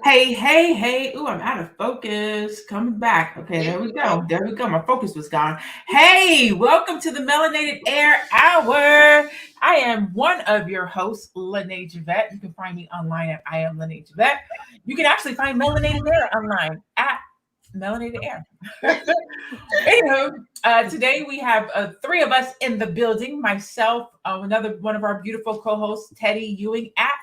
Hey. Ooh, I'm out of focus. Coming back. Okay, there we go. My focus was gone. Hey, welcome to the Melanated Air Hour. I am one of your hosts, Lene Javette. You can find me online at I am Lene Javette. You can actually find Melanated Air online at Melanated Air. Anywho, today we have three of us in the building. Myself, another one of our beautiful co-hosts, Teddy Ewing at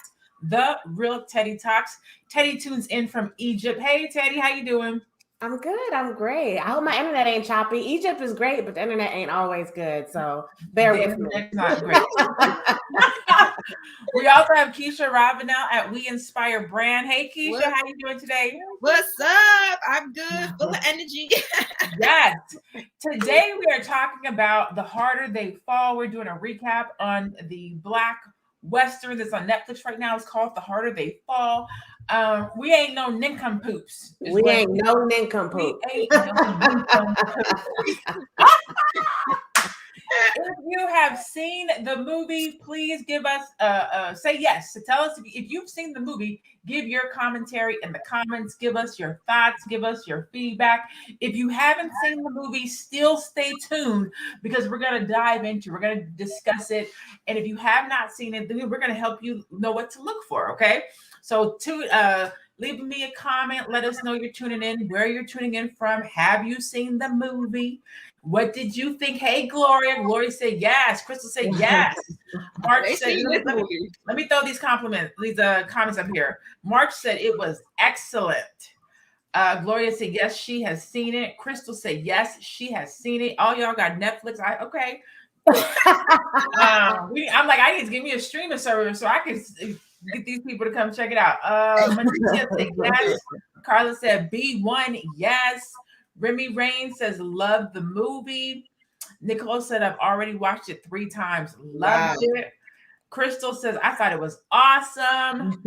The Real Teddy Talks. Teddy tunes in from Egypt. Hey, Teddy, how you doing? I'm good. I'm great. I hope my internet ain't choppy. Egypt is great, but the internet ain't always good. So bear with me. It's not great. We also have Keisha Ravenel at We Inspire Brand. Hey, Keisha, how you doing today? What's up? I'm good, full of energy. Yes. Today we are talking about The Harder They Fall. We're doing a recap on the Black Western that's on Netflix right now. It's called The Harder They Fall. We ain't no nincompoops. We ain't no nincompoops. If you have seen the movie, please give us say yes. So tell us if you've seen the movie, give your commentary in the comments, give us your thoughts, give us your feedback. If you haven't seen the movie, still stay tuned because we're going to discuss it. And if you have not seen it, then we're going to help you know what to look for. Okay. So leave me a comment. Let us know you're tuning in, where you're tuning in from. Have you seen the movie? What did you think? Hey, Gloria. Gloria said yes. Crystal said yes. March said, let me throw these comments up here. March said it was excellent. Gloria said yes, she has seen it. Crystal said yes, she has seen it. All y'all got Netflix. Okay. I'm like, I need to give me a streaming service so I can get these people to come check it out. Manisha said yes. Carla said B1, yes. Remy Rain says love the movie. Nicole said I've already watched it 3 times. Loved it. Crystal says I thought it was awesome.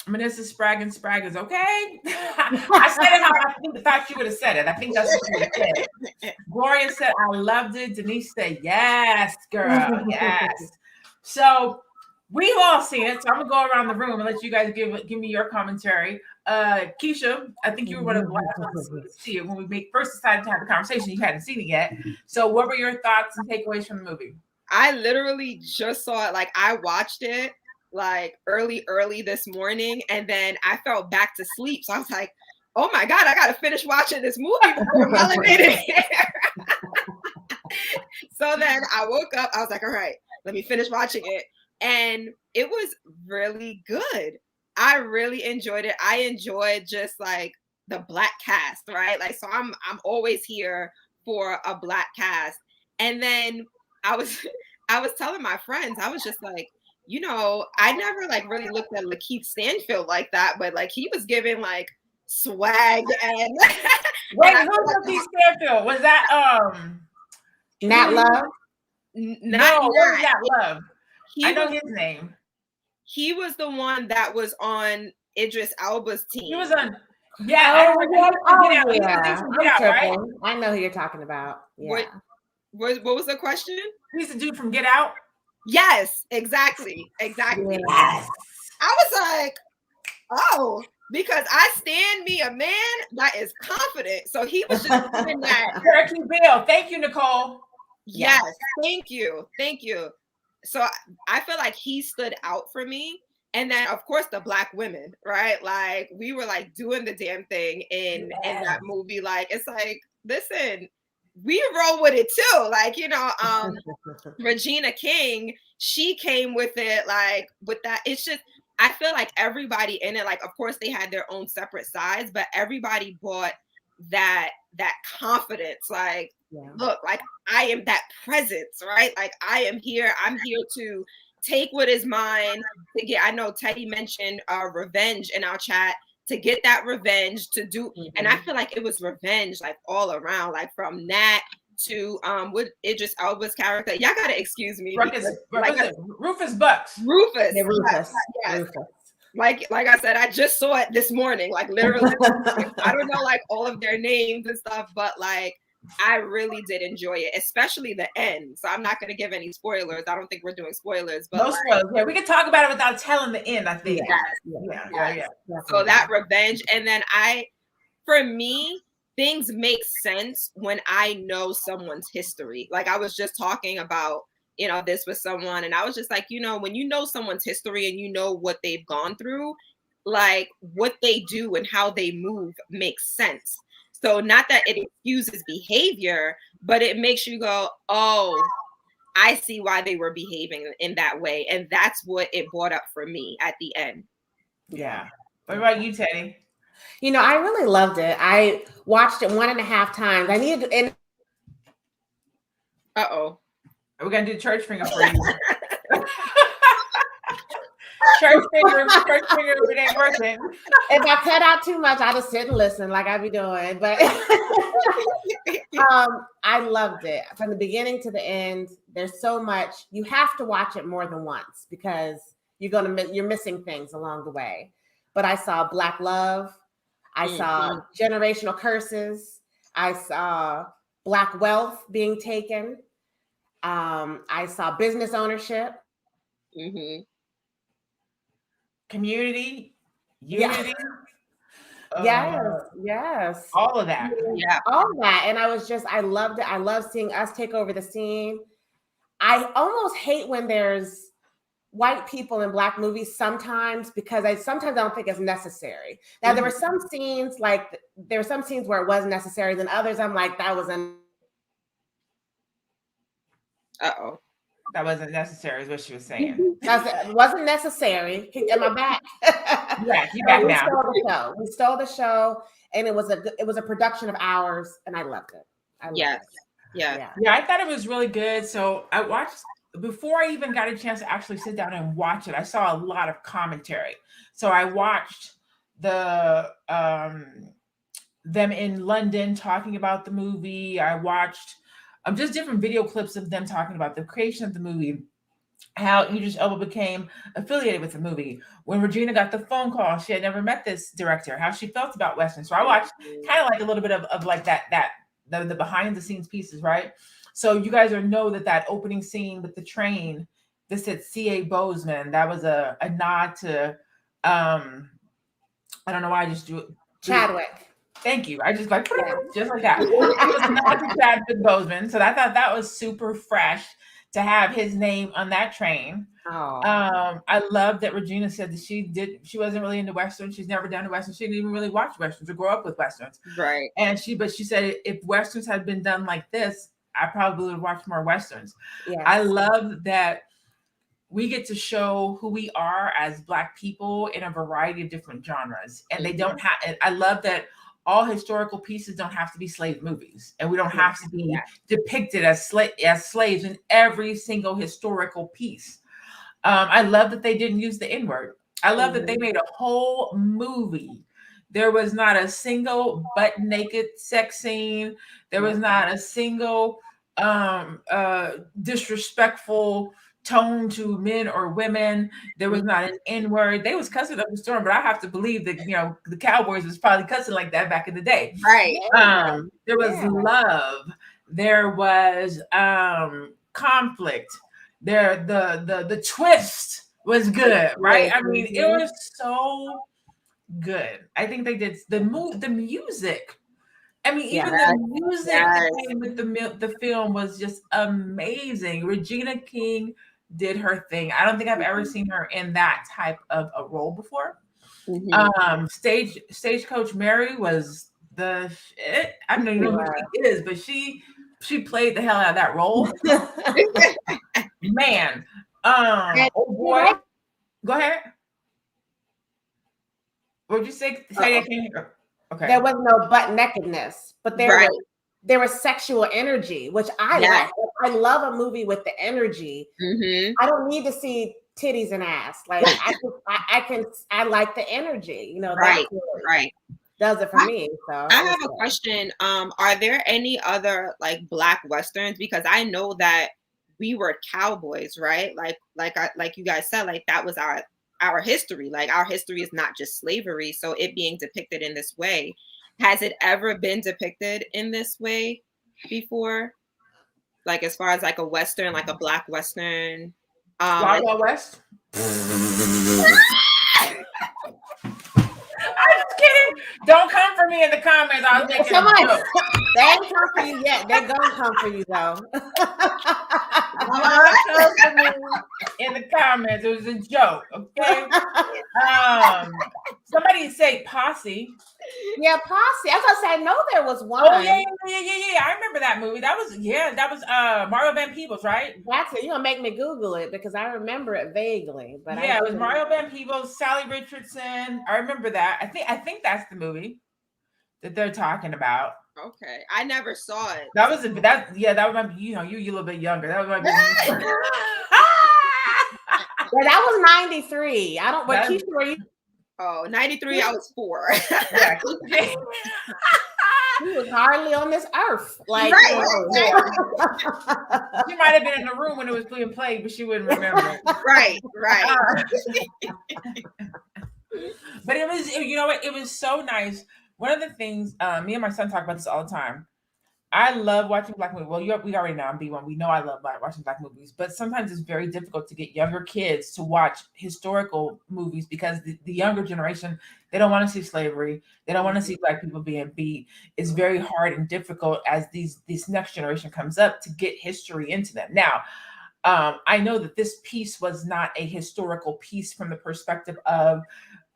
Manissa Spragg is okay. I said it how I thought you would have said it. I think that's what you would have said. Gloria said I loved it. Denise said yes, girl, yes. So we've all seen it. So I'm gonna go around the room and let you guys give me your commentary. Keisha, I think you were one of the last ones to see it when we first decided to have the conversation. You hadn't seen it yet. So what were your thoughts and takeaways from the movie? I literally just saw it. Like I watched it like early this morning, and then I fell back to sleep. So I was like, oh my God, I gotta finish watching this movie before Melanated Air. So then I woke up, I was like, all right, let me finish watching it. And it was really good. I really enjoyed it. I enjoyed just like the Black cast, right? Like, so I'm always here for a Black cast. And then I was telling my friends, I was just like, you know, I never like really looked at Lakeith Stanfield like that, but like he was giving like swag and wait, who's Lakeith Stanfield? Was that Nat Love? No, Nat Love. I know his name. He was the one that was on Idris Elba's team. He was on. Yeah. Right? I know who you're talking about. Yeah. What was the question? He's the dude from Get Out. Yes, exactly. Yes. I was like, oh, because I stand me a man that is confident. So he was just doing that. Cherokee Bill. Thank you, Nicole. Yes, thank you. So I feel like he stood out for me. And then, of course, the Black women, right? Like, we were, like, doing the damn thing in that movie. Like, it's like, listen, we roll with it, too. Like, you know, Regina King, she came with it, like, with that. It's just, I feel like everybody in it, like, of course, they had their own separate sides, but everybody brought that confidence. Like, look, like, I am that presence, right? Like, I'm here to take what is mine, to get, I know Teddy mentioned revenge in our chat, to get that revenge, to do, and I feel like it was revenge, like, all around, like, from Nat to with Idris Elba's character. Y'all gotta excuse me. Rufus Bucks. Rufus. Yeah, Rufus. Yes. Rufus. Like I said, I just saw it this morning, like, literally. I don't know, like, all of their names and stuff, but, like, I really did enjoy it, especially the end. So I'm not going to give any spoilers. I don't think we're doing spoilers, but no spoilers. Yeah, we can talk about it without telling the end, I think. Yes. So that revenge, and then for me, things make sense when I know someone's history. Like I was just talking about, this with someone, and I was just like, when you know someone's history and you know what they've gone through, like what they do and how they move makes sense. So not that it excuses behavior, but it makes you go, oh, I see why they were behaving in that way. And that's what it brought up for me at the end. Yeah. What about you, Teddy? I really loved it. I watched it 1.5 times. I needed to, and uh-oh. We're gonna do church finger for you. Church finger, it ain't working. If I cut out too much, I just sit and listen like I be doing. But I loved it from the beginning to the end. There's so much. You have to watch it more than once because you're missing things along the way. But I saw Black love. I saw generational curses. I saw Black wealth being taken. I saw business ownership. Community, unity. Yes. All of that. Yeah. All of that. And I loved it. I love seeing us take over the scene. I almost hate when there's white people in Black movies sometimes because I don't think it's necessary. Now, there were some scenes where it was necessary, then others I'm like, that was uh-oh. That wasn't necessary, is what she was saying. It wasn't necessary. Am I back? Yeah, you back now. We stole the show, and it was a production of ours, and I loved it. Yeah, I thought it was really good. So I watched before I even got a chance to actually sit down and watch it. I saw a lot of commentary. So I watched the them in London talking about the movie. I watched just different video clips of them talking about the creation of the movie, how Idris Elba became affiliated with the movie. When Regina got the phone call, she had never met this director, how she felt about Western. So I watched kind of like a little bit of like the behind the scenes pieces, right? So you guys know that opening scene with the train, this said C.A. Bozeman, that was a nod to, I don't know why I just drew it. Chadwick. Thank you. I just like that. It was a nod to Chadwick Boseman. So I thought that was super fresh to have his name on that train. Oh. I love that Regina said that she wasn't really into Westerns. She's never done a Western. She didn't even really watch Westerns or grow up with Westerns. Right. But she said if Westerns had been done like this, I probably would have watched more Westerns. Yeah. I love that we get to show who we are as Black people in a variety of different genres. And they don't have, I love that all historical pieces don't have to be slave movies, and we don't have to be depicted as slaves in every single historical piece. I love that they didn't use the N-word. I love that they made a whole movie. There was not a single butt naked sex scene. There was not a single disrespectful tone to men or women. There was not an N-word. They was cussing up the storm, but I have to believe that the Cowboys was probably cussing like that back in the day. Right. There was love. There was conflict. There the twist was good, right? I mean, it was so good. I think they did the music. I mean, even the music that came with the film was just amazing. Regina King did her thing. I don't think I've ever seen her in that type of a role before. Stagecoach Mary was the shit. I don't even know who she is, but she played the hell out of that role. Man. Oh boy. Go ahead. What'd you say? Say I can't hear. Okay. There was no butt nakedness, but there was sexual energy, which I like. I love a movie with the energy. I don't need to see titties and ass. Like I like the energy. Right. Does it for me. So I have a question. Are there any other like Black Westerns? Because I know that we were cowboys, right? Like you guys said, like that was our history. Like our history is not just slavery. So it being depicted in this way, has it ever been depicted in this way? before? Like as far as like a Western, like a Black Western. Wild Wild West. I'm just kidding. Don't come for me in the comments. I was making a joke. They ain't come for you yet. They're gonna come for you though. Don't come for me in the comments. It was a joke. Okay. Somebody say Posse. Yeah, Posse. I was gonna say, I know there was one. Oh yeah. I remember that movie. That was Mario Van Peebles, right? That's it. You're gonna make me Google it because I remember it vaguely. But yeah, it was Mario Van Peebles, Sally Richardson. I remember that. I think that's the movie that they're talking about. Okay, I never saw it. That was you a little bit younger. That was my yeah, that was 93. I don't. But Keisha, were you? Oh, 93. I was 4. Yeah. He was hardly on this earth. Like, right. She might have been in the room when it was being played, but she wouldn't remember. Right. But it was, it was so nice. One of the things, me and my son talk about this all the time. I love watching Black movies. Well, we already know I'm B1. We know I love watching Black movies, but sometimes it's very difficult to get younger kids to watch historical movies because the younger generation, they don't want to see slavery. They don't want to see Black people being beat. It's very hard and difficult as this next generation comes up to get history into them. Now, I know that this piece was not a historical piece from the perspective of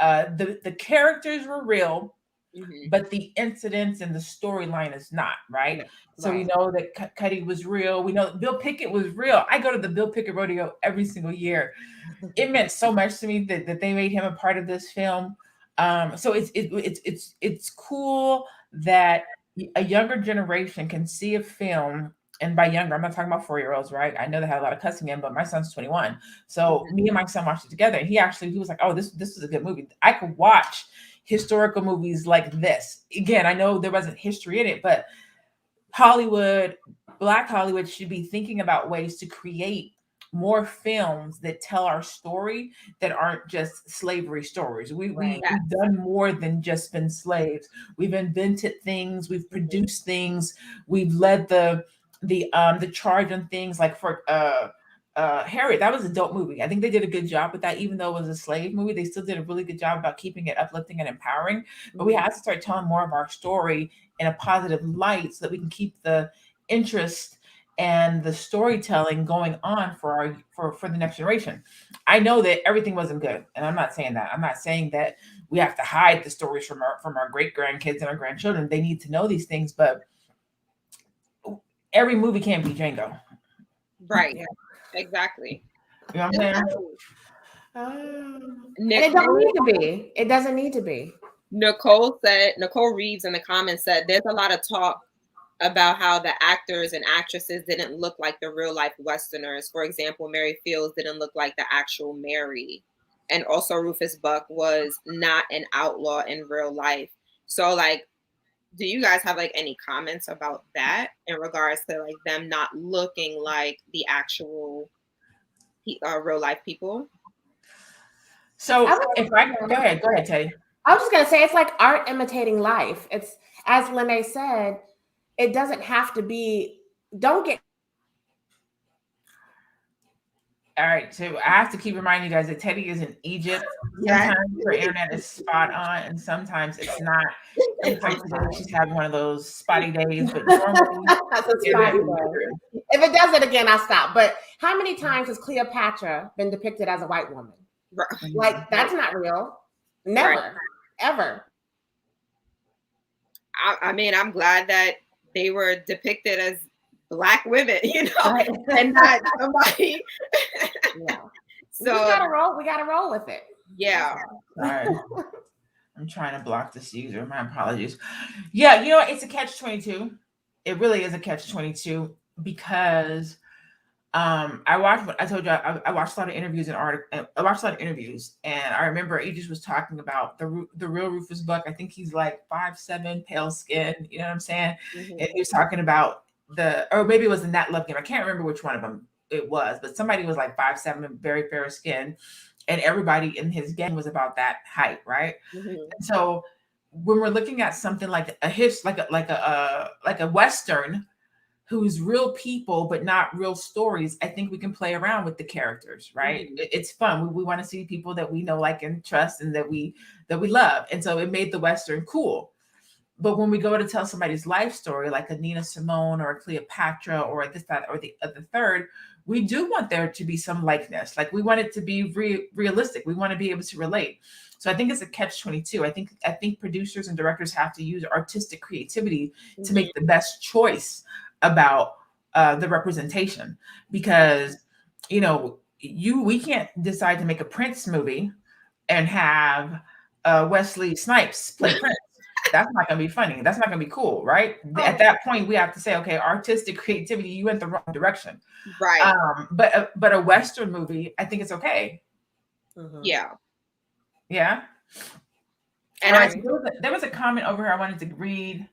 the characters were real. Mm-hmm. But the incidents and the storyline is not, right? Yeah, so we know that Kuti was real. We know that Bill Pickett was real. I go to the Bill Pickett rodeo every single year. It meant so much to me that they made him a part of this film. So it's cool that a younger generation can see a film. And by younger, I'm not talking about 4-year-olds, right? I know they had a lot of cussing in, but my son's 21. So me and my son watched it together. And he was like, oh, this is a good movie. I could watch historical movies like this. Again, I know there wasn't history in it, but Hollywood, Black Hollywood should be thinking about ways to create more films that tell our story that aren't just slavery stories. We've done more than just been slaves. We've invented things, we've produced things, we've led the charge on things like for Harriet. That was a dope movie. I think they did a good job with that. Even though it was a slave movie, they still did a really good job about keeping it uplifting and empowering. But we have to start telling more of our story in a positive light so that we can keep the interest and the storytelling going on for the next generation. I know that everything wasn't good, and I'm not saying that. I'm not saying that we have to hide the stories from our great grandkids and our grandchildren. They need to know these things, but every movie can't be Django. Right. Exactly. You know what I'm saying? It doesn't need to be. It doesn't need to be. Nicole Reeves in the comments said there's a lot of talk about how the actors and actresses didn't look like the real life Westerners. For example, Mary Fields didn't look like the actual Mary. And also Rufus Buck was not an outlaw in real life. So like, do you guys have like any comments about that in regards to like them not looking like the actual real life people? So go ahead, Teddy. I was just gonna say it's like art imitating life. It's, as Lene said, it doesn't have to be. Don't get. All right, so I have to keep reminding you guys that Teddy is in Egypt. Sometimes her internet is spot on, and sometimes it's not. Sometimes she's having one of those spotty days, but normally if it does it again, I'll stop. But how many times has Cleopatra been depicted as a white woman? Like, that's not real. Never, ever. I mean, I'm glad that they were depicted as Black women, and not somebody. Yeah. So we gotta roll with it. Yeah. Sorry. I'm trying to block this user. My apologies. Yeah, it's a catch-22. It really is a catch-22 because I watched a lot of interviews and I watched a lot of interviews, and I remember Aegis was talking about the real Rufus Buck. I think he's like 5'7", pale skin. You know what I'm saying? Mm-hmm. And he was talking about or maybe it was the Nat Love game. I can't remember which one of them it was, but somebody was like 5'7", very fair skin, and everybody in his gang was about that height, right? Mm-hmm. And so when we're looking at something like a Western, who's real people but not real stories, I think we can play around with the characters, right? It's fun. We want to see people that we know, like, and trust, and that we love. And so it made the Western cool. But when we go to tell somebody's life story, like a Nina Simone or a Cleopatra or this, that, or the third, we do want there to be some likeness. Like, we want it to be realistic. We want to be able to relate. So I think it's a catch-22. I think producers and directors have to use artistic creativity to make the best choice about the representation, because we can't decide to make a Prince movie and have Wesley Snipes play Prince. That's not going to be funny. That's not going to be cool, right? At that point, we have to say, okay, artistic creativity, you went the wrong direction, right? But a Western movie, I think it's okay. Yeah. And there was a comment over here I wanted to read,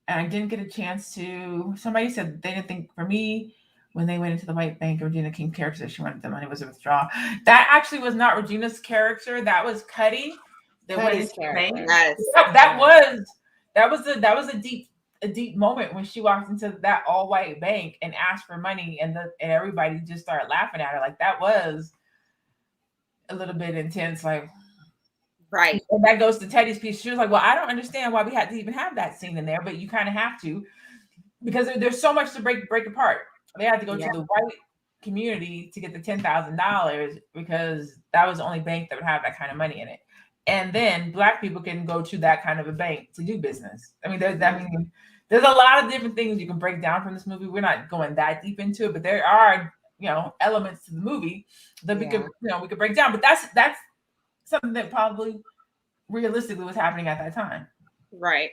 and I didn't get a chance to. Somebody said they didn't think, for me, when they went into the white bank, Regina King's character, she wanted the money was a withdrawal. That actually was not Regina's character. That was Kuti. Cuddy's character. Yes. That was a deep moment when she walked into that all white bank and asked for money, and everybody just started laughing at her. Like, that was a little bit intense. Like, right. And that goes to Teddy's piece. She was like, well, I don't understand why we had to even have that scene in there, but you kind of have to, because there's so much to break apart. They had to go to the white community to get the $10,000 because that was the only bank that would have that kind of money in it. And then Black people can go to that kind of a bank to do business. I mean, there's a lot of different things you can break down from this movie. We're not going that deep into it, but there are, elements to the movie that we could break down. But that's something that probably realistically was happening at that time. Right.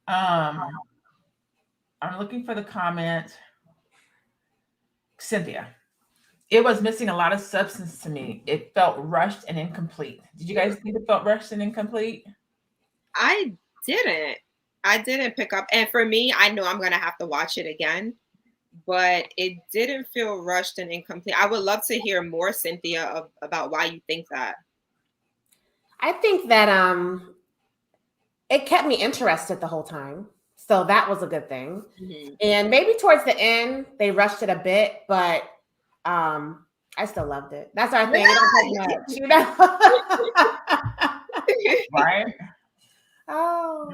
I'm looking for the comment. Cynthia, it was missing a lot of substance to me. It felt rushed and incomplete. Did you guys think it felt rushed and incomplete? I didn't pick up. And for me, I know I'm going to have to watch it again, but it didn't feel rushed and incomplete. I would love to hear more, Cynthia, about why you think that. I think that it kept me interested the whole time. So that was a good thing. And maybe towards the end, they rushed it a bit, but I still loved it. That's our thing. It don't take much, Right? Oh.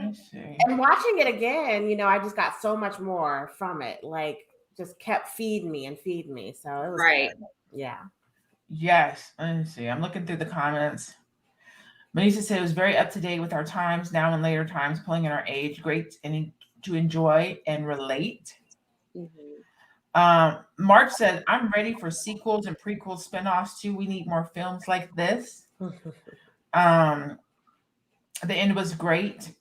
And watching it again, I just got so much more from it. Like, just kept feeding me. So it was right. Good. Yeah. Yes. Let me see. I'm looking through the comments. Melissa said it was very up to date with our times, now and later times, pulling in our age, great and to enjoy and relate. March said, I'm ready for sequels and prequel spinoffs too. We need more films like this. The end was great.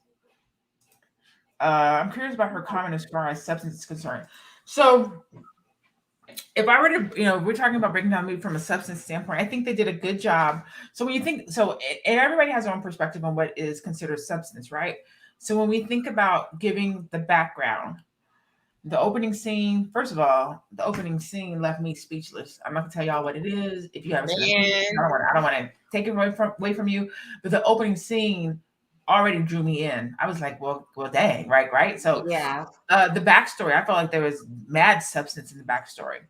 I'm curious about her comment as far as substance is concerned. So if I were to, we're talking about breaking down the movie from a substance standpoint, I think they did a good job. So when you think, and everybody has their own perspective on what is considered substance, right? So when we think about giving the background, the opening scene, first of all, the opening scene left me speechless. I'm not gonna tell y'all what it is. If you haven't seen it, I don't want to take it away from you. But the opening scene already drew me in. I was like, well, dang, right. So yeah, the backstory, I felt like there was mad substance in the backstory.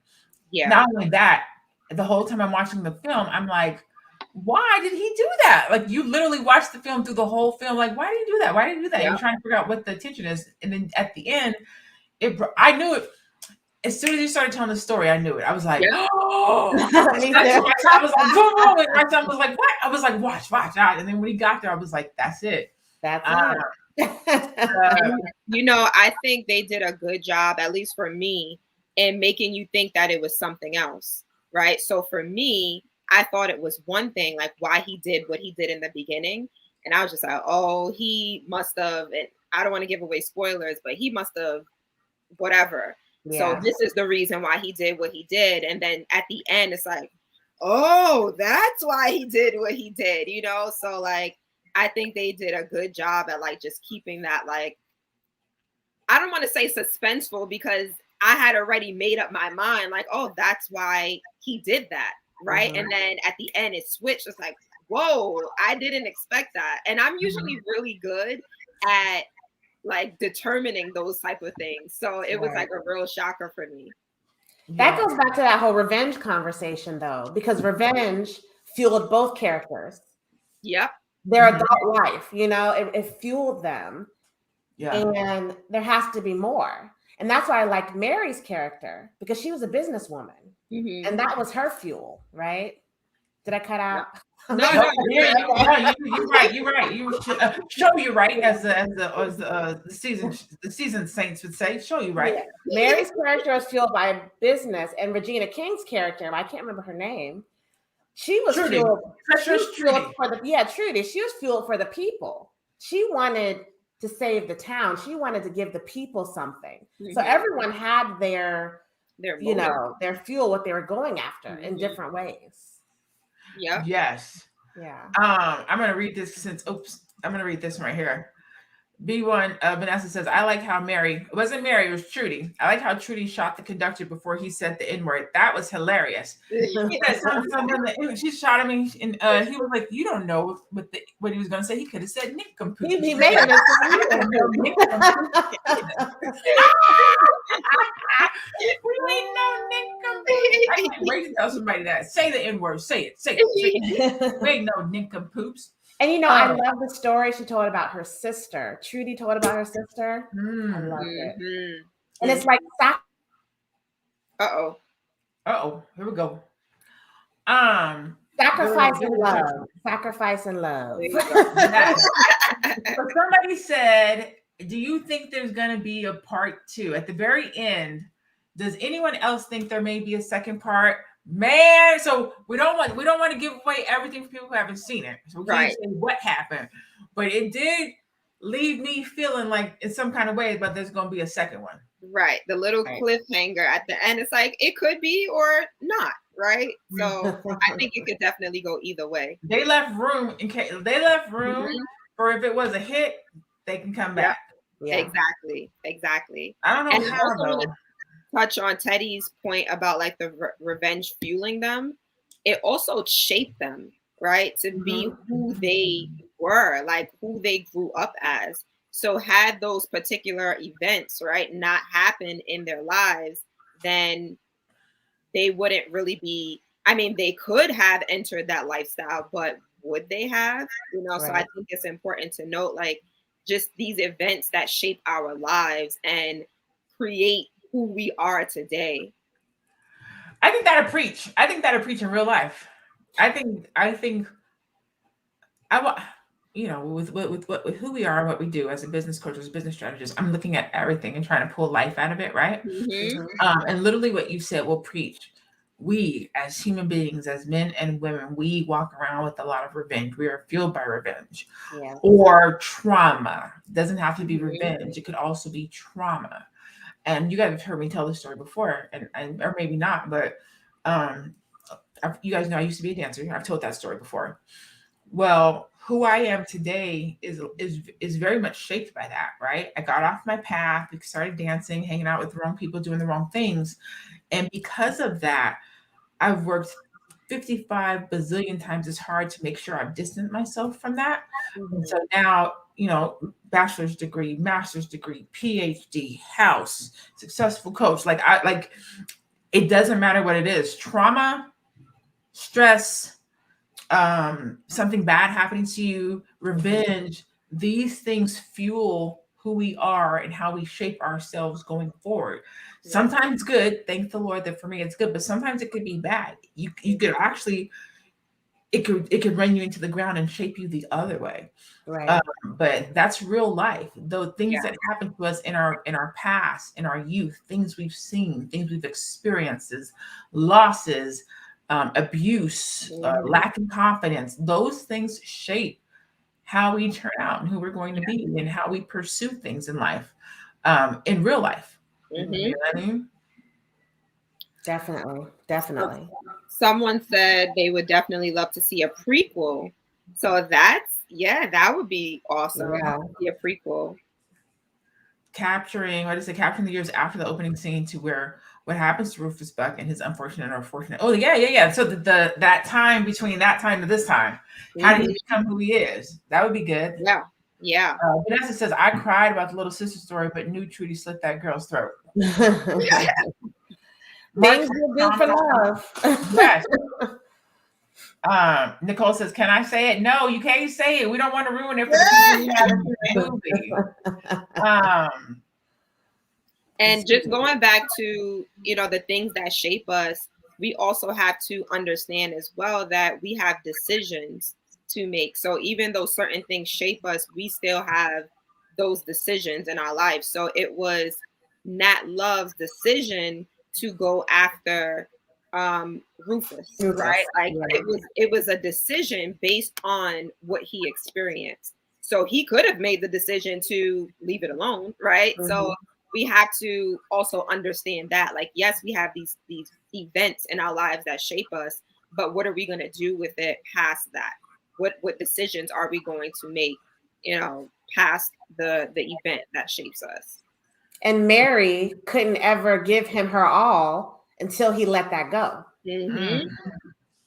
Yeah. Not only that, the whole time I'm watching the film, I'm like, why did he do that? Like, you literally watch the film through the whole film. Like, why did he do that? Why did he do that? Yeah. You're trying to figure out what the tension is. And then at the end, I knew it. As soon as you started telling the story, I knew it. I was like, oh. I was like, boom. And my son was like, what? I was like, watch. And then when he got there, I was like, that's it. That's it. I think they did a good job, at least for me, in making you think that it was something else, right? So for me, I thought it was one thing, like why he did what he did in the beginning. And I was just like, oh, he must have, and I don't want to give away spoilers, but he must have whatever. Yeah. So this is the reason why he did what he did. And then at the end, it's like, oh, that's why he did what he did, So like, I think they did a good job at like just keeping that, like, I don't want to say suspenseful, because I had already made up my mind, like, oh, that's why he did that. Right. And then at the end it switched. It's like, whoa, I didn't expect that. And I'm usually really good at like determining those type of things. So it was like a real shocker for me. That goes back to that whole revenge conversation, though, because revenge fueled both characters. Yep. Their adult life, you know, it fueled them. Yeah. And there has to be more. And that's why I liked Mary's character, because she was a businesswoman. And that was her fuel, right? Did I cut out? No, you're right. You're right. You show you right, as the seasoned saints would say. Show you right. Yeah. Mary's character was fueled by business, and Regina King's character, I can't remember her name. She was Trudy. fueled. Trudy. For the Trudy. She was fueled for the people. She wanted to save the town. She wanted to give the people something. So everyone had their you know, their fuel, what they were going after in different ways. Yeah. Yes. Yeah. I'm gonna read this I'm gonna read this right here. B1 Vanessa says, I like how it wasn't Mary, it was Trudy. I like how Trudy shot the conductor before he said the N-word. That was hilarious. He said she shot him, and he was like, you don't know what he was gonna say. He could have said Nincompoops. He made it. We ain't no Nincompoops. I can't wait to tell somebody that. Say the N-word. Say it. We ain't no Nincompoops. And you know, I love the story she told about her sister. Trudy told about her sister. I love it. And it's like Here we go. Sacrifice and love. So somebody said, do you think there's going to be a part 2? At the very end, does anyone else think there may be a second part? Man, so we don't want to give away everything for people who haven't seen it. So we can't say what happened. But it did leave me feeling like in some kind of way, but there's going to be a second one. Right. The little cliffhanger at the end. It's like, it could be or not. Right. So I think it could definitely go either way. They left room for if it was a hit, they can come back. Yeah. Exactly. I don't know how though. Touch on Teddy's point about like the revenge fueling them. It also shaped them, right, to be who they were, like who they grew up as. So had those particular events, right, not happen in their lives, then they wouldn't really be, I mean, they could have entered that lifestyle, but would they have? You know, so I think it's important to note, like, just these events that shape our lives and create who we are today. I think that'll preach. I think that'll preach in real life. I think you know, with who we are and what we do as a business coach, as a business strategist, I'm looking at everything and trying to pull life out of it, right? And literally what you said will preach. We as human beings, as men and women, we walk around with a lot of revenge. We are fueled by revenge or trauma. It doesn't have to be revenge. It could also be trauma. And you guys have heard me tell this story before, and or maybe not, but you guys know I used to be a dancer. I've told that story before. Well, who I am today is very much shaped by that, right? I got off my path, started dancing, hanging out with the wrong people, doing the wrong things. And because of that, I've worked 55 bazillion times as hard to make sure I've distanced myself from that. And so now, you know, bachelor's degree, master's degree, PhD, house, successful coach. Like it doesn't matter what it is. Trauma, stress, something bad happening to you, revenge, these things fuel who we are and how we shape ourselves going forward. Sometimes good, thank the Lord that for me it's good, but sometimes it could be bad. You could actually, it could run you into the ground and shape you the other way. Right. But that's real life. Though things that happen to us in our past, in our youth, things we've seen, things we've experienced, losses, abuse, lack of confidence, those things shape how we turn out and who we're going to be and how we pursue things in life, in real life. You know what I mean? Definitely. Someone said they would definitely love to see a prequel. So that would be awesome. Yeah. See a prequel. Capturing the years after the opening scene to where what happens to Rufus Buck and his unfortunate or unfortunate. Oh, yeah. So that time between that time to this time, how did he become who he is? That would be good. Yeah. Yeah. Vanessa says, I cried about the little sister story, but knew Trudy slit that girl's throat. Things you do for love. Yes. Nicole says, can I say it? No, you can't say it. We don't want to ruin it for the people who haven't seen the movie. And just going back to, the things that shape us, we also have to understand as well that we have decisions to make. So even though certain things shape us, we still have those decisions in our lives. So it was Nat Love's decision to go after Rufus, right? Like it was a decision based on what he experienced. So he could have made the decision to leave it alone, right? Mm-hmm. So we have to also understand that, like, yes, we have these events in our lives that shape us, but what are we going to do with it past that? What decisions are we going to make, past the event that shapes us? And Mary couldn't ever give him her all until he let that go. Mm-hmm.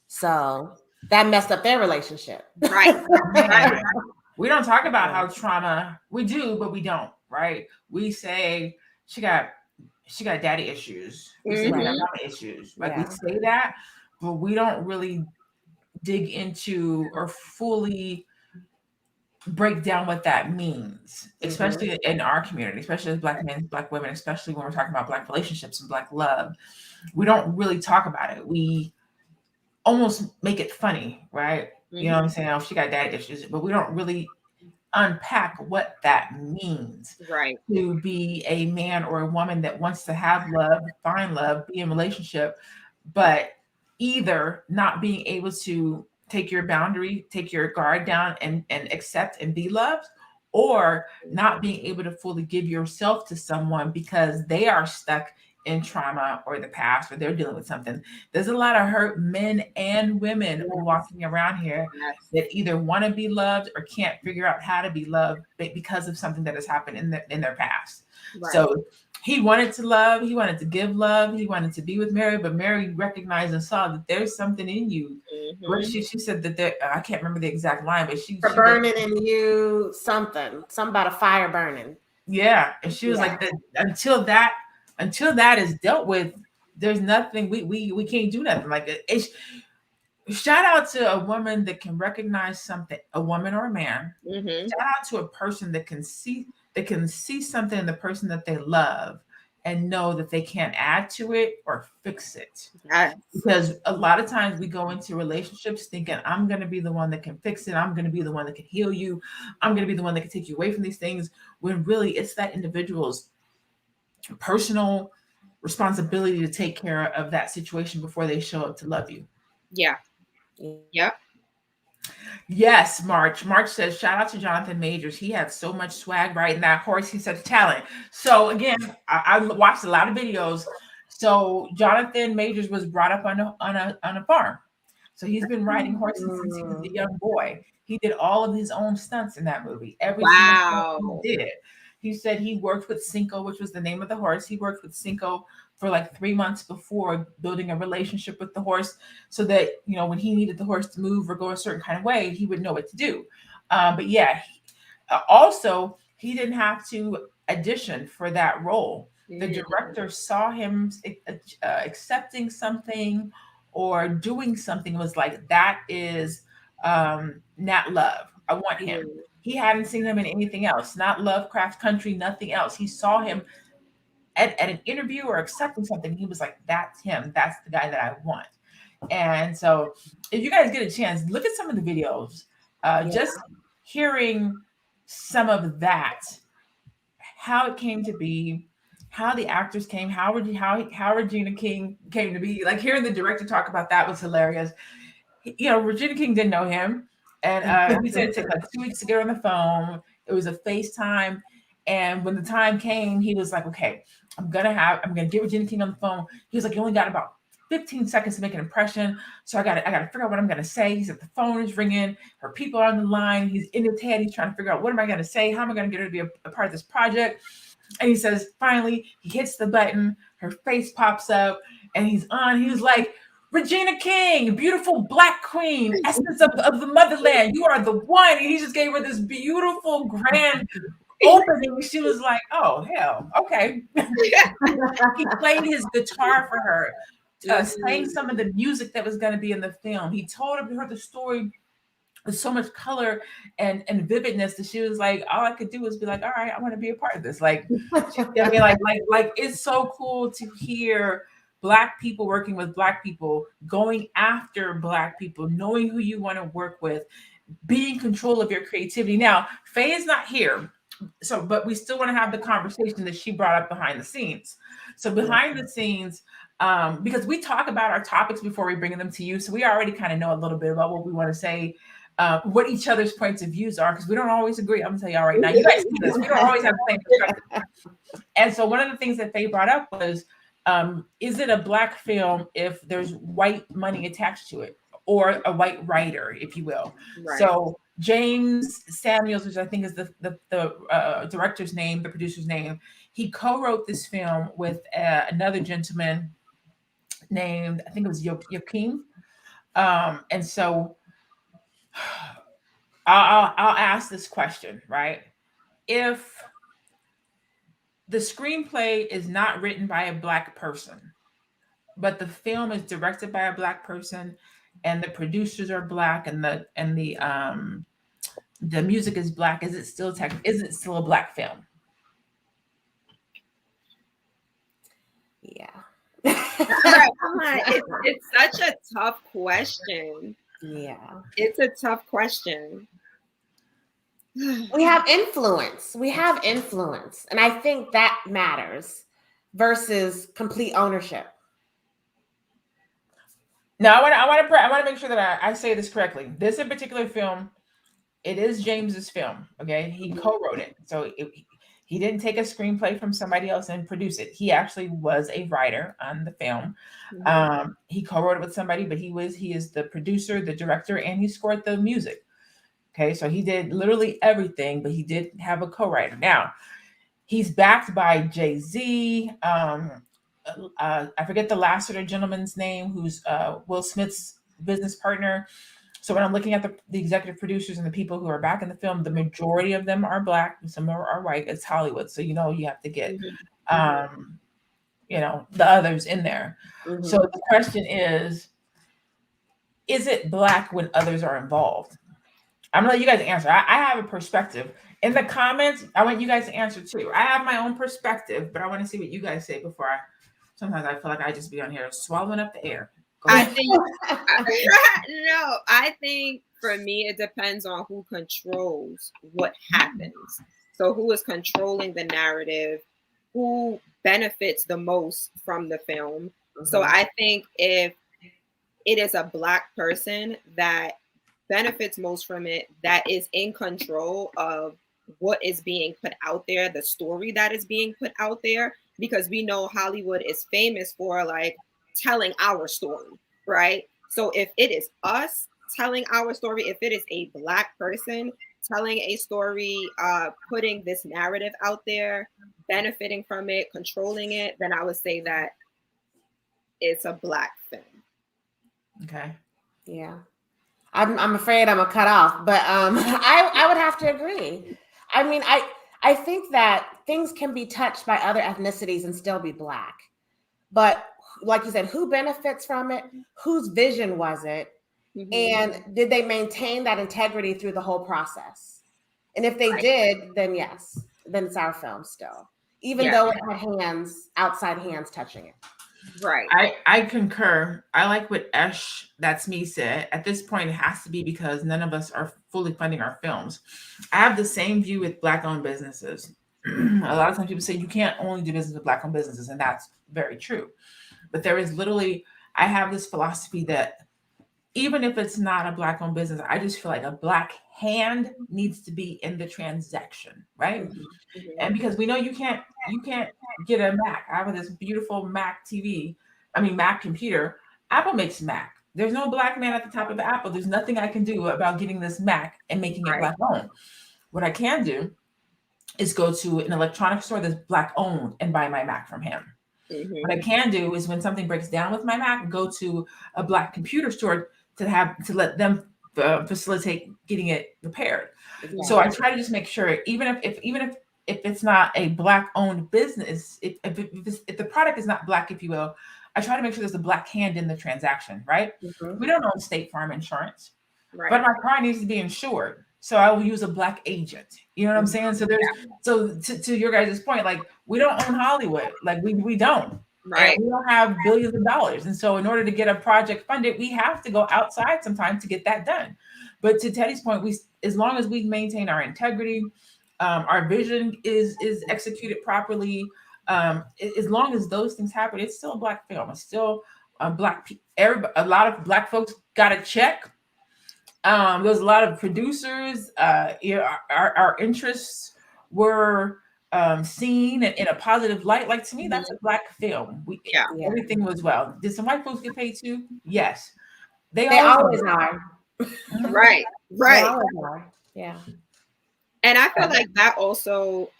So that messed up their relationship. Right. Right. We don't talk about how trauma, we do, but we don't, right? We say she got daddy issues. We say we got mama issues. Like we say that, but we don't really dig into or fully break down what that means, especially in our community, especially as Black men, Black women, especially when we're talking about Black relationships and Black love. We don't really talk about it. We almost make it funny, right? You know what I'm saying? Oh, she got daddy issues, but we don't really unpack what that means, right? To be a man or a woman that wants to have love, find love, be in relationship, but either not being able to take your boundary, take your guard down and accept and be loved, or not being able to fully give yourself to someone because they are stuck in trauma or the past, or they're dealing with something. There's a lot of hurt men and women walking around here that either want to be loved or can't figure out how to be loved because of something that has happened in their past. Right. So he wanted to love, he wanted to give love, he wanted to be with Mary, but Mary recognized and saw that there's something in you. What she said that there, I can't remember the exact line, but she burning in you, something about a fire burning. Yeah, and she was like that until that is dealt with, there's nothing we can't do nothing. Like it's shout out to a woman that can recognize something, a woman or a man. Shout out to a person that can see something in the person that they love and know that they can't add to it or fix it. Yes. Because a lot of times we go into relationships thinking, I'm going to be the one that can fix it. I'm going to be the one that can heal you. I'm going to be the one that can take you away from these things, when really it's that individual's personal responsibility to take care of that situation before they show up to love you. Yeah. Yep. Yes, March says, shout out to Jonathan Majors. He had so much swag riding that horse. He's such talent. So again, I watched a lot of videos. So Jonathan Majors was brought up on a farm. So he's been riding horses since he was a young boy. He did all of his own stunts in that movie. Every single thing he did. He said he worked with Cinco, which was the name of the horse. He worked with Cinco for like 3 months before, building a relationship with the horse so that, when he needed the horse to move or go a certain kind of way, he would know what to do. But yeah, also, he didn't have to audition for that role. The director saw him accepting something or doing something, was like, that is Nat Love. I want him. He hadn't seen him in anything else, not Lovecraft Country, nothing else. He saw him at an interview or accepting something. He was like, that's him. That's the guy that I want. And so if you guys get a chance, look at some of the videos, just hearing some of that, how it came to be, how the actors came, how Regina King came to be. Like, hearing the director talk about that was hilarious. Regina King didn't know him. And he said it took like 2 weeks to get her on the phone. It was a FaceTime. And when the time came, he was like, okay, I'm gonna get Regina King on the phone. He was like, you only got about 15 seconds to make an impression. So I gotta figure out what I'm gonna say. He said the phone is ringing, her people are on the line. He's in his head, he's trying to figure out, what am I gonna say? How am I gonna get her to be a part of this project? And he says, finally, he hits the button, her face pops up, and he's on. He was like, Regina King, beautiful Black queen, essence of the motherland. You are the one. And he just gave her this beautiful, grand opening. She was like, oh, hell, okay. He played his guitar for her, sang some of the music that was going to be in the film. He told her the story with so much color and vividness that she was like, all I could do was be like, all right, I want to be a part of this. Like, I mean, like it's so cool to hear Black people working with Black people, going after Black people, knowing who you want to work with, being in control of your creativity. Now, Faye is not here, so but we still want to have the conversation that she brought up behind the scenes. So behind the scenes, because we talk about our topics before we bring them to you, so we already kind of know a little bit about what we want to say. What each other's points of views are, because we don't always agree. I'm gonna tell y'all right now, you guys see this, we don't always have the same perspective. And so one of the things that Faye brought up was, is it a Black film if there's white money attached to it, or a white writer, if you will? Right. So Jeymes Samuel, which I think is the director's name, the producer's name, he co-wrote this film with another gentleman named, I think it was Yakin. And so I'll ask this question, right? If the screenplay is not written by a Black person, but the film is directed by a Black person, and the producers are Black, and the music is Black, is it still a Black film? Yeah. It's such a tough question. Yeah. It's a tough question. We have influence. And I think that matters versus complete ownership. Now, I want to make sure that I say this correctly. This in particular film, it is James's film. Okay, he co-wrote it, so he didn't take a screenplay from somebody else and produce it. He actually was a writer on the film. He co-wrote it with somebody, but he is the producer, the director, and he scored the music. Okay, so he did literally everything, but he did have a co-writer. Now, he's backed by Jay-Z. I forget the Lasseter gentleman's name, who's Will Smith's business partner. So when I'm looking at the executive producers and the people who are back in the film, the majority of them are Black, some are white. It's Hollywood, so you have to get the others in there. So the question is it Black when others are involved? I'm gonna let you guys answer. I have a perspective. In the comments, I want you guys to answer too. I have my own perspective, but I want to see what you guys say before sometimes I feel like I just be on here swallowing up the air. I think for me, it depends on who controls what happens. So who is controlling the narrative, who benefits the most from the film. So I think if it is a Black person that benefits most from it, that is in control of what is being put out there, the story that is being put out there, because we know Hollywood is famous for like telling our story, right? So if it is us telling our story, if it is a Black person telling a story, putting this narrative out there, benefiting from it, controlling it, then I would say that it's a Black film. Okay. Yeah. I'm afraid I'm a cut off, but I would have to agree. I mean, I think that things can be touched by other ethnicities and still be Black. But like you said, who benefits from it? Whose vision was it? And did they maintain that integrity through the whole process? And if they did, then yes, then it's our film still, even though it had outside hands touching it. Right. I concur. I like what that's me said. At this point, it has to be because none of us are fully funding our films. I have the same view with Black-owned businesses. A lot of times people say you can't only do business with Black-owned businesses, and that's very true. But there is literally, I have this philosophy that even if it's not a Black-owned business, I just feel like a Black hand needs to be in the transaction, right? And because we know you can't get a Mac. I have this beautiful Mac computer. Apple makes Mac. There's no Black man at the top of Apple. There's nothing I can do about getting this Mac and making it Black-owned. What I can do is go to an electronics store that's Black-owned and buy my Mac from him. Mhm. What I can do is when something breaks down with my Mac, go to a Black computer store to let them facilitate getting it repaired. Exactly. So I try to just make sure, even if it's not a Black owned business, if the product is not Black, if you will, I try to make sure there's a Black hand in the transaction, right? Mhm. We don't own State Farm insurance, Right. but my car needs to be insured. So I will use a Black agent. You know what I'm saying? So to your guys' point, like we don't own Hollywood. Like we don't. Right. And we don't have billions of dollars. And so in order to get a project funded, we have to go outside sometimes to get that done. But to Teddy's point, as long as we maintain our integrity, our vision is executed properly, as long as those things happen, it's still a Black film. It's still a a lot of Black folks got a check. There's a lot of producers. Our interests were seen in a positive light. Like to me, that's a Black film. Everything was well. Did some white folks get paid too? Yes, they always are. Right. They always are. Yeah. And I feel like that also,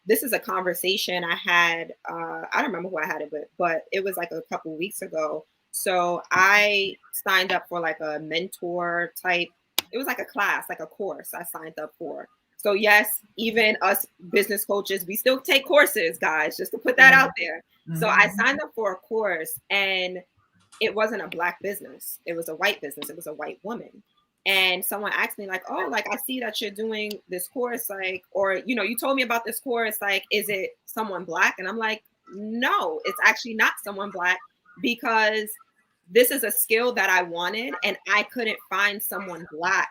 this is a conversation I had, I don't remember who I had it with, but it was like a couple weeks ago. So I signed up for like a mentor type, it was like a class, like a course I signed up for. So yes, even us business coaches, we still take courses, guys, just to put that out there. So I signed up for a course and it wasn't a Black business. It was a white business. It was a white woman. And someone asked me like, oh, like, I see that you're doing this course, like, or, you know, you told me about this course, like, is it someone Black? And I'm like, no, it's actually not someone Black, because this is a skill that I wanted and I couldn't find someone Black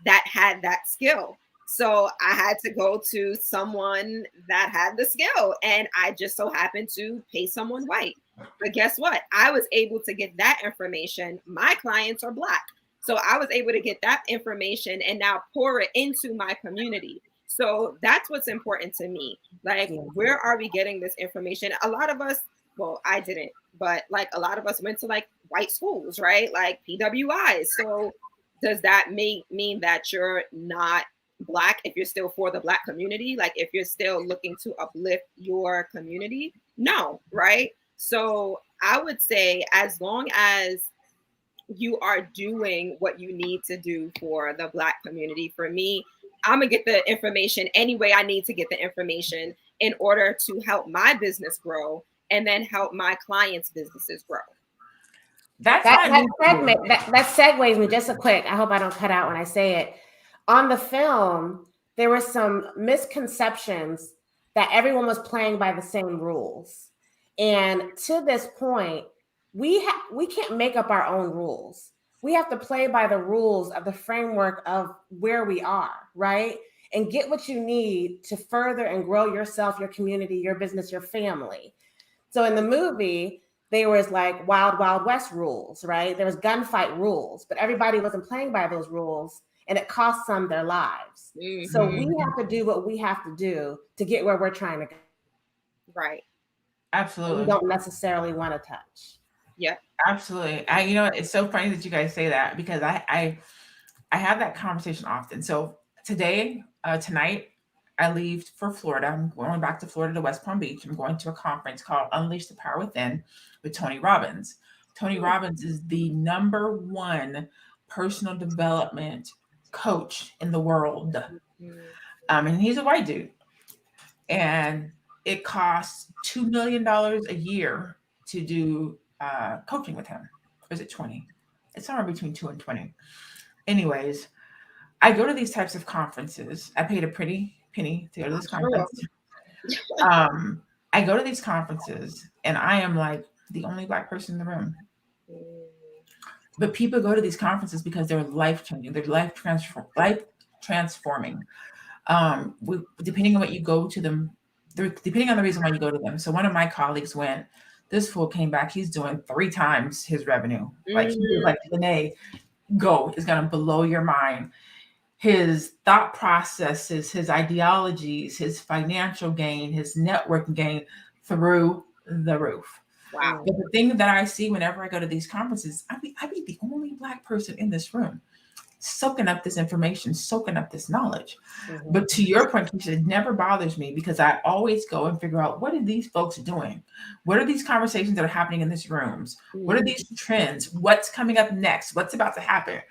that had that skill. So I had to go to someone that had the skill, and I just so happened to pay someone white. But guess what? I was able to get that information. My clients are Black. So I was able to get that information and now pour it into my community. So that's what's important to me. Like, where are we getting this information? A lot of us, well, I didn't, but like a lot of us went to like white schools, right? Like PWIs. So does that mean that you're not Black if you're still for the Black community? Like if you're still looking to uplift your community? No, right? So I would say as long as you are doing what you need to do for the Black community, for me, I'm gonna get the information any way I need to get the information in order to help my business grow and then help my clients' businesses grow. That segues me just a quick. I hope I don't cut out when I say it. On the film, there were some misconceptions that everyone was playing by the same rules. And to this point, we can't make up our own rules. We have to play by the rules of the framework of where we are, right? And get what you need to further and grow yourself, your community, your business, your family. So in the movie, there was like Wild Wild West rules, right? There was gunfight rules, but everybody wasn't playing by those rules, and it cost some their lives. Mm-hmm. So we have to do what we have to do to get where we're trying to go. Right. Absolutely. We don't necessarily want to touch. Yeah, absolutely. You know, it's so funny that you guys say that, because I have that conversation often. So tonight, I leave for Florida. I'm going back to Florida to West Palm Beach. I'm going to a conference called Unleash the Power Within with Tony Robbins. Tony Robbins is the #1 personal development coach in the world. And he's a white dude. And it costs $2 million a year to do coaching with him. Or is it 20? It's somewhere between 2 and 20. Anyways, I go to these types of conferences. I paid a pretty penny to go to this conference. I go to these conferences and I am like the only Black person in the room. But people go to these conferences because they're life changing. They're life transforming. Depending on what you go to them, depending on the reason why you go to them. So one of my colleagues went. This fool came back. He's doing 3 times his revenue. Like he was like, Renee, go. It's gonna blow your mind. His thought processes, his ideologies, his financial gain, his networking gain through the roof. Wow. But the thing that I see whenever I go to these conferences, I be the only Black person in this room. soaking up this information, soaking up this knowledge. Mhm. But to your point, Keisha, it never bothers me because I always go and figure out, what are these folks doing? What are these conversations that are happening in these rooms? What are these trends? What's coming up next? What's about to happen?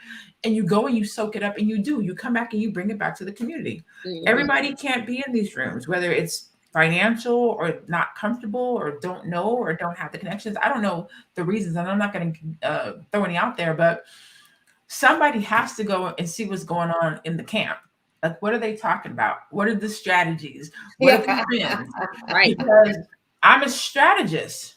And you go and you soak it up, and you come back and you bring it back to the community. Everybody can't be in these rooms, whether it's financial or not comfortable or don't know or don't have the connections. I don't know the reasons, and I'm not going to throw any out there, but somebody has to go and see what's going on in the camp. Like, what are they talking about? What are the strategies? What are the trends? Right. Because I'm a strategist.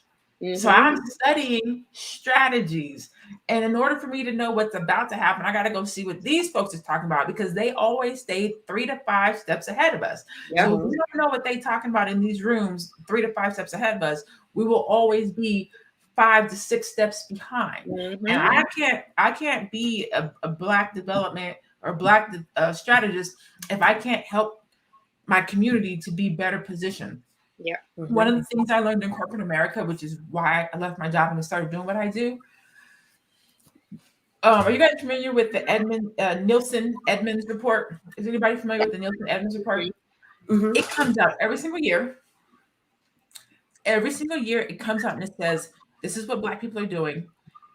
So I'm studying strategies. And in order for me to know what's about to happen, I got to go see what these folks are talking about, because they always stay 3 to 5 steps ahead of us. So if we don't know what they're talking about in these rooms 3 to 5 steps ahead of us, we will always be 5 to 6 steps behind. And I can't be a Black development or Black strategist if I can't help my community to be better positioned. One of the things I learned in corporate America, which is why I left my job and started doing what I do. Are you guys familiar with the Nielsen Edmonds report? Is anybody familiar with the Nielsen Edmonds report? It comes out every single year. Every single year it comes out and it says, this is what Black people are doing.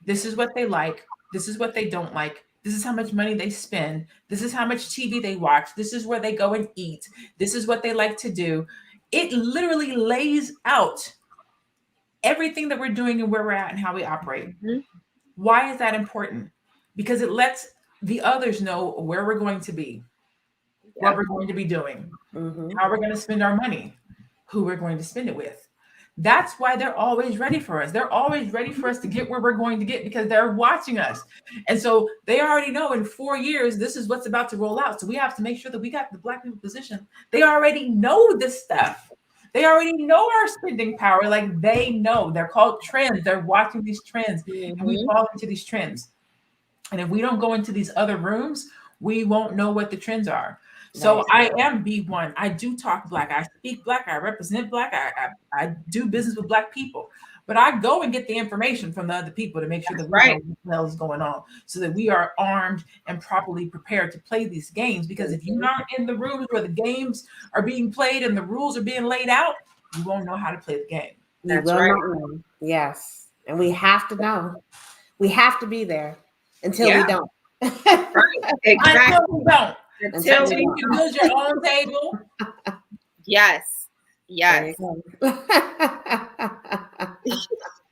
This is what they like. This is what they don't like. This is how much money they spend. This is how much TV they watch. This is where they go and eat. This is what they like to do. It literally lays out everything that we're doing and where we're at and how we operate. Why is that important? Because it lets the others know where we're going to be, what we're going to be doing, how we're going to spend our money, who we're going to spend it with. That's why they're always ready for us. They're always ready for us to get where we're going to get, because they're watching us. And so they already know in 4 years, this is what's about to roll out. So we have to make sure that we got the Black people position. They already know this stuff. They already know our spending power. Like, they know. They're called trends. They're watching these trends, and we fall into these trends. And if we don't go into these other rooms, we won't know what the trends are. So I am B1. I do talk Black. I speak Black. I represent Black. I do business with Black people. But I go and get the information from the other people to make sure that we know what the hell is going on, so that we are armed and properly prepared to play these games. Because if you aren't in the rooms where the games are being played and the rules are being laid out, you won't know how to play the game. That's right. Yes. And we have to know. We have to be there until we don't. Exactly. Until we don't. Until you can build your own table. Yes. You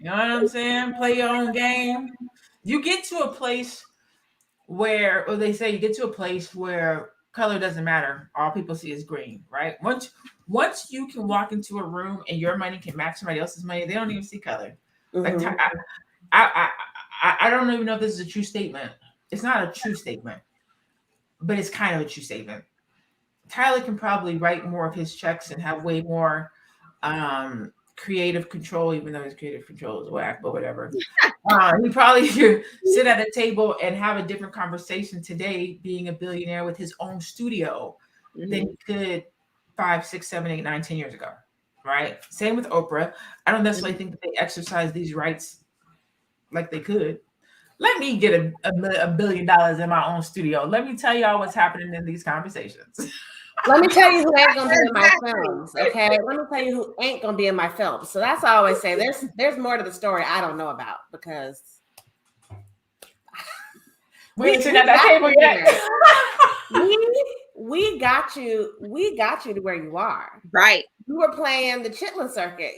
know what I'm saying? Play your own game. You get to a place where, or they say you get to a place where color doesn't matter. All people see is green, right? Once you can walk into a room and your money can match somebody else's money, they don't even see color. Like, I don't even know if this is a true statement. It's not a true statement, but it's kind of a true statement. Tyler can probably write more of his checks and have way more creative control, even though his creative control is whack, but whatever. He probably could sit at a table and have a different conversation today, being a billionaire with his own studio, than he could 5, 6, 7, 8, 9, 10 years ago, right? Same with Oprah. I don't necessarily think that they exercise these rights like they could. Let me get a $1 billion in my own studio. Let me tell y'all what's happening in these conversations. Let me tell you who ain't gonna be in my films, okay? Let me tell you who ain't gonna be in my films. So that's all I always say. There's more to the story I don't know about, because we ain't sitting at that table yet. we got you to where you are. Right. You were playing the Chitlin circuit.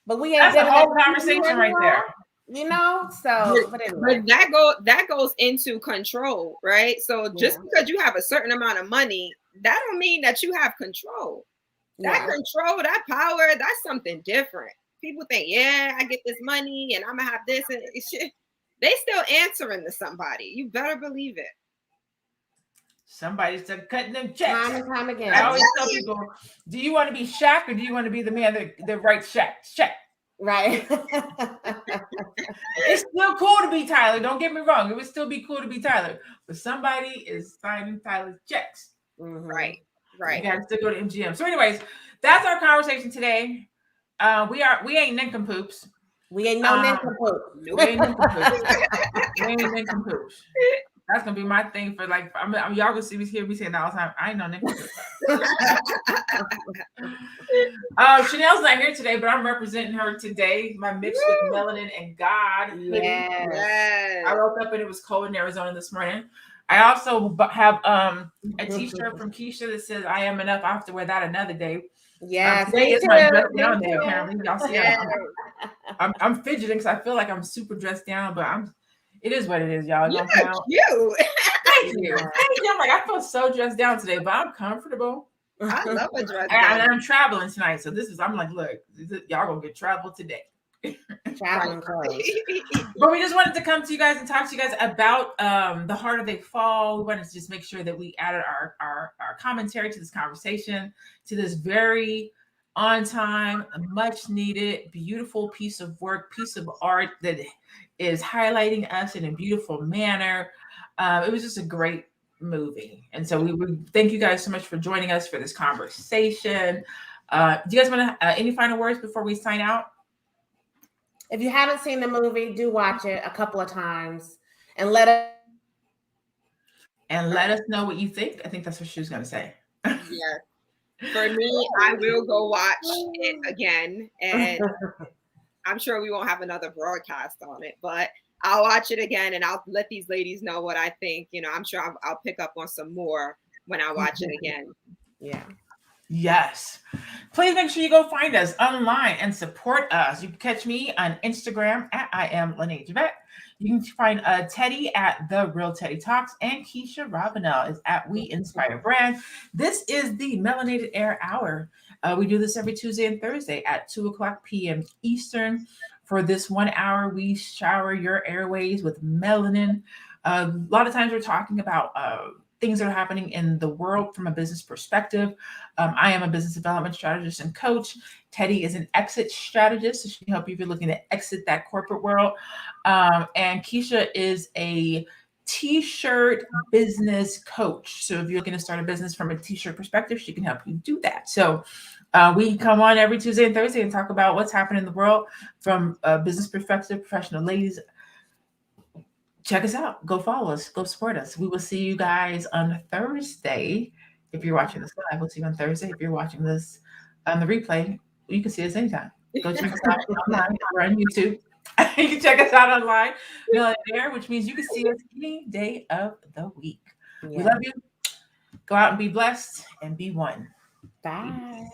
But we ain't. That's a whole conversation right there. You know, so but anyway. that goes into control, right? So just because you have a certain amount of money, that don't mean that you have control. That control, that power, that's something different. People think, I get this money and I'm gonna have this, and shit. They still answering to somebody. You better believe it. Somebody's still cutting them checks. Time and time again. I always tell people, do you want to be Shaq or do you want to be the man that writes check? Right. It's still cool to be Tyler. Don't get me wrong. It would still be cool to be Tyler. But somebody is signing Tyler's checks. Right. You gotta still go to MGM. So anyways, that's our conversation today. We ain't nincompoops. We ain't no nincompoop. We ain't nincompoops. We ain't nincompoops. That's gonna be my thing for like. Y'all gonna see me hear me saying that all the time. I ain't no nincompoop. Chanel's not here today, but I'm representing her today. My mix with melanin and God. Yes. I woke up and it was cold in Arizona this morning. I also have a t-shirt from Keisha that says "I am enough." I have to wear that another day. Yes, today is my dress down day. too. Apparently, y'all see, I'm fidgeting because I feel like I'm super dressed down, but it is what it is, y'all. You're cute. Thank you. I'm like, I feel so dressed down today, but I'm comfortable. I love a dress down. I'm traveling tonight, so I'm like, look, y'all gonna get travel today. Traveling clothes. But we just wanted to come to you guys and talk to you guys about the harder they fall. We wanted to just make sure that we added our commentary to this conversation, to this very on time, much needed, beautiful piece of work, piece of art that is highlighting us in a beautiful manner. It was just a great movie. And so we would thank you guys so much for joining us for this conversation. Do you guys want to any final words before we sign out? If you haven't seen the movie, do watch it a couple of times and let us know what you think. I think that's what she was going to say. Yeah. For me, I will go watch it again, and I'm sure we won't have another broadcast on it, but I'll watch it again and I'll let these ladies know what I think. You know, I'm sure I'll pick up on some more when I watch it again. Yeah. Yes. Please make sure you go find us online and support us. You can catch me on Instagram at I am Lene Javette. You can find Teddy at The Real Teddy Talks, and Keisha Ravenel is at We Inspire Brand. This is the Melanated Air Hour. We do this every Tuesday and Thursday at 2:00 p.m. Eastern. For this 1 hour, we shower your airways with melanin. A lot of times we're talking about things that are happening in the world from a business perspective. I am a business development strategist and coach. Teddy is an exit strategist, so she can help you if you're looking to exit that corporate world. And Keisha is a t-shirt business coach. So if you're looking to start a business from a t-shirt perspective, she can help you do that. So we come on every Tuesday and Thursday and talk about what's happening in the world from a business perspective. Professional ladies, check us out. Go follow us. Go support us. We will see you guys on Thursday. If you're watching this live, we'll see you on Thursday. If you're watching this on the replay, you can see us anytime. Go check us out online. We're on YouTube. You can check us out online, there, which means you can see us any day of the week. Yeah. We love you. Go out and be blessed and be one. Bye.